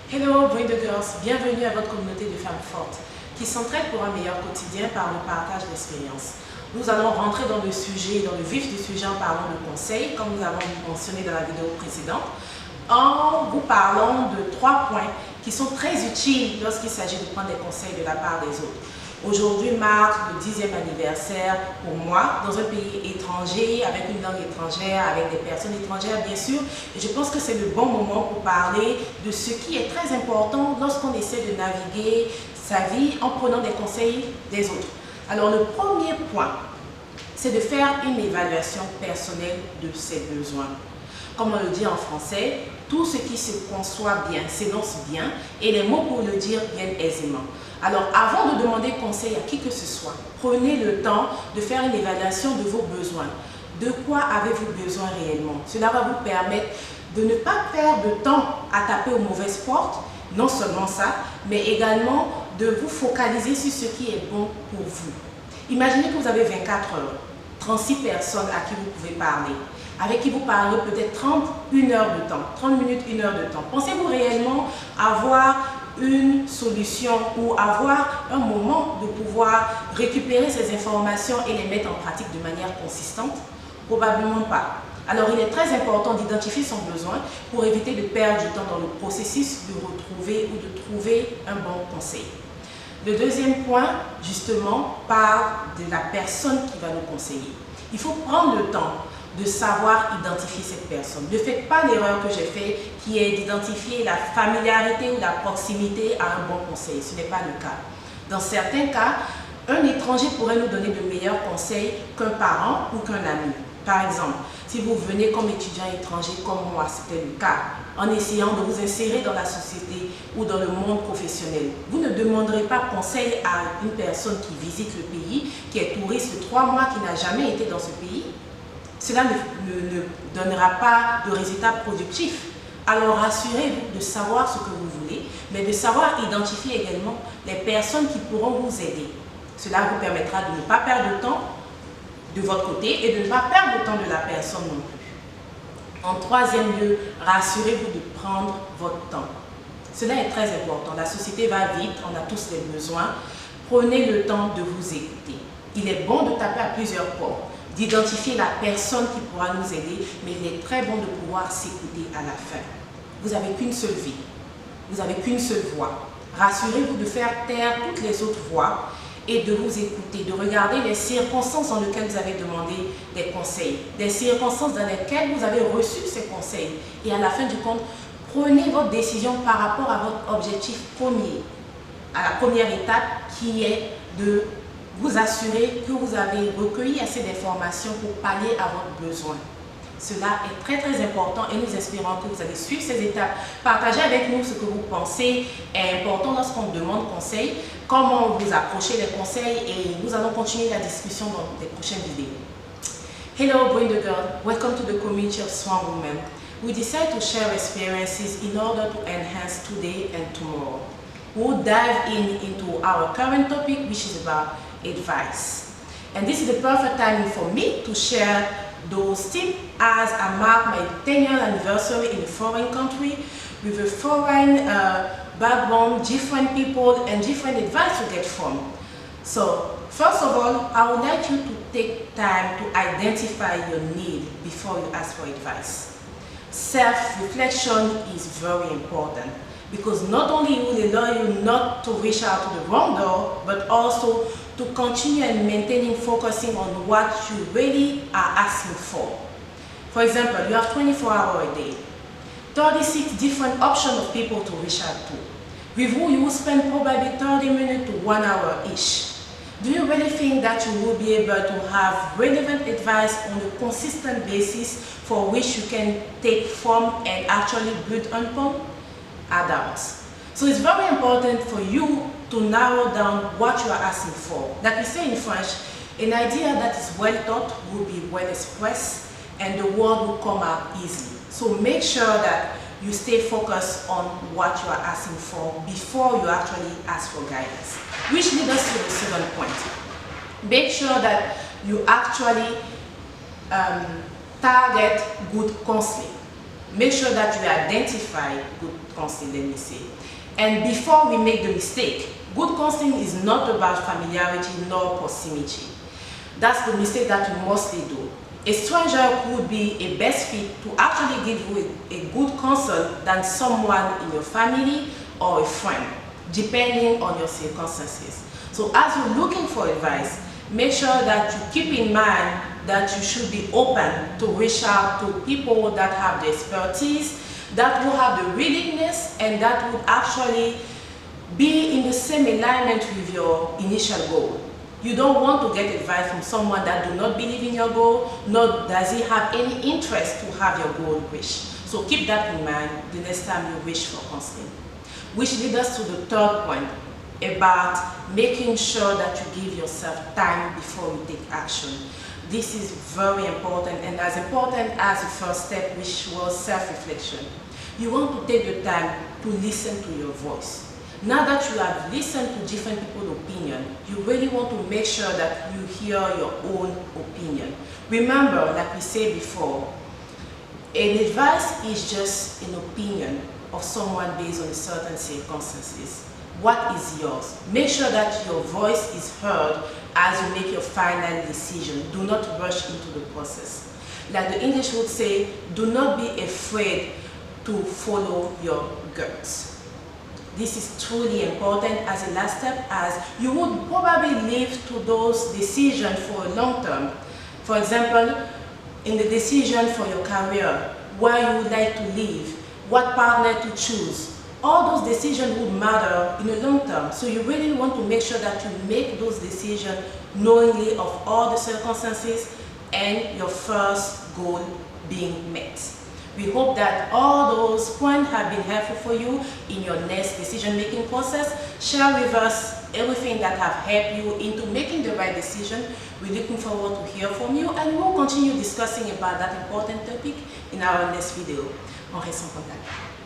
Hello Bring the Girls, bienvenue à votre communauté de femmes fortes qui s'entraident pour un meilleur quotidien par le partage d'expériences. Nous allons rentrer dans le sujet, dans le vif du sujet en parlant de conseils, comme nous avons mentionné dans la vidéo précédente, en vous parlant de 3 points qui sont très utiles lorsqu'il s'agit de prendre des conseils de la part des autres. Aujourd'hui marque le 10e anniversaire pour moi, dans un pays étranger, avec une langue étrangère, avec des personnes étrangères bien sûr. Et je pense que c'est le bon moment pour parler de ce qui est très important lorsqu'on essaie de naviguer sa vie en prenant des conseils des autres. Alors le premier point, c'est de faire une évaluation personnelle de ses besoins. Comme on le dit en français, tout ce qui se conçoit bien s'énonce bien et les mots pour le dire viennent aisément. Alors avant de demander conseil à qui que ce soit, prenez le temps de faire une évaluation de vos besoins. De quoi avez-vous besoin réellement? Cela va vous permettre de ne pas perdre de temps à taper aux mauvaises portes, non seulement ça, mais également de vous focaliser sur ce qui est bon pour vous. Imaginez que vous avez 24 heures, 36 personnes à qui vous pouvez parler, avec qui vous parlerez peut-être 31 heures de temps, 30 minutes, 1 heure de temps. Pensez-vous réellement avoir une solution ou avoir un moment de pouvoir récupérer ces informations et les mettre en pratique de manière consistante? Probablement pas. Alors il est très important d'identifier son besoin pour éviter de perdre du temps dans le processus de retrouver ou de trouver un bon conseil. Le deuxième point, justement, parle de la personne qui va nous conseiller. Il faut prendre le temps de savoir identifier cette personne. Ne faites pas l'erreur que j'ai faite qui est d'identifier la familiarité ou la proximité à un bon conseil. Ce n'est pas le cas. Dans certains cas, un étranger pourrait nous donner de meilleurs conseils qu'un parent ou qu'un ami. Par exemple, si vous venez comme étudiant étranger comme moi, c'était le cas, en essayant de vous insérer dans la société ou dans le monde professionnel, vous ne demanderez pas conseil à une personne qui visite le pays, qui est touriste de 3 mois, qui n'a jamais été dans ce pays. Cela ne donnera pas de résultats productifs. Alors rassurez-vous de savoir ce que vous voulez, mais de savoir identifier également les personnes qui pourront vous aider. Cela vous permettra de ne pas perdre de temps de votre côté et de ne pas perdre le temps de la personne non plus. En troisième lieu, rassurez-vous de prendre votre temps. Cela est très important. La société va vite, on a tous des besoins. Prenez le temps de vous écouter. Il est bon de taper à plusieurs portes, d'identifier la personne qui pourra nous aider, mais il est très bon de pouvoir s'écouter à la fin. Vous n'avez qu'une seule vie, vous n'avez qu'une seule voix. Rassurez-vous de faire taire toutes les autres voix et de vous écouter, de regarder les circonstances dans lesquelles vous avez demandé des conseils, des circonstances dans lesquelles vous avez reçu ces conseils. Et à la fin du compte, prenez votre décision par rapport à votre objectif premier, à la première étape qui est de vous assurer que vous avez recueilli assez d'informations pour pallier à votre besoin. Cela est très très important et nous espérons que vous allez suivre ces étapes. Partagez avec nous ce que vous pensez est important lorsqu'on demande conseil, comment vous approchez les conseils et nous allons continuer la discussion dans les prochaines vidéos. Hello Bring the Girl, welcome to the community of strong women. We decide to share experiences in order to enhance today and tomorrow. We'll dive into our current topic, which is about advice. And this is the perfect time for me to share those tips as I mark my 10-year anniversary in a foreign country with a foreign background, different people and different advice to get from. So first of all, I would like you to take time to identify your need before you ask for advice. Self-reflection is very important, because not only will it allow you not to reach out to the wrong door, but also to continue and maintaining focusing on what you really are asking for. For example, you have 24 hours a day, 36 different options of people to reach out to, with who you will spend probably 30 minutes to 1 hour each. Do you really think that you will be able to have relevant advice on a consistent basis for which you can take from and actually build upon? Adults. So it's very important for you to narrow down what you are asking for. Like we say in French, an idea that is well thought will be well expressed and the word will come out easily. So make sure that you stay focused on what you are asking for before you actually ask for guidance. Which leads us to the second point. Make sure that you actually target good counseling. Make sure that you identify good counseling, let me say. And before we make the mistake, good counseling is not about familiarity nor proximity. That's the mistake that you mostly do. A stranger could be a best fit to actually give you a good counsel than someone in your family or a friend, depending on your circumstances. So as you're looking for advice, make sure that you keep in mind that you should be open to reach out to people that have the expertise, that will have the willingness, and that would actually be in the same alignment with your initial goal. You don't want to get advice from someone that do not believe in your goal, nor does he have any interest to have your goal reached. So keep that in mind the next time you wish for counseling. Which leads us to the third point about making sure that you give yourself time before you take action. This is very important, and as important as the first step, which was self-reflection. You want to take the time to listen to your voice. Now that you have listened to different people's opinion, you really want to make sure that you hear your own opinion. Remember, like we said before, an advice is just an opinion of someone based on certain circumstances. What is yours? Make sure that your voice is heard as you make your final decision. Do not rush into the process. Like the English would say, do not be afraid to follow your guts. This is truly important as a last step, as you would probably live to those decisions for a long term. For example, in the decision for your career, where you would like to live, what partner to choose, all those decisions would matter in the long term. So you really want to make sure that you make those decisions knowingly of all the circumstances and your first goal being met. We hope that all those points have been helpful for you in your next decision-making process. Share with us everything that have helped you into making the right decision. We're looking forward to hear from you, and we'll continue discussing about that important topic in our next video. On reste en contact.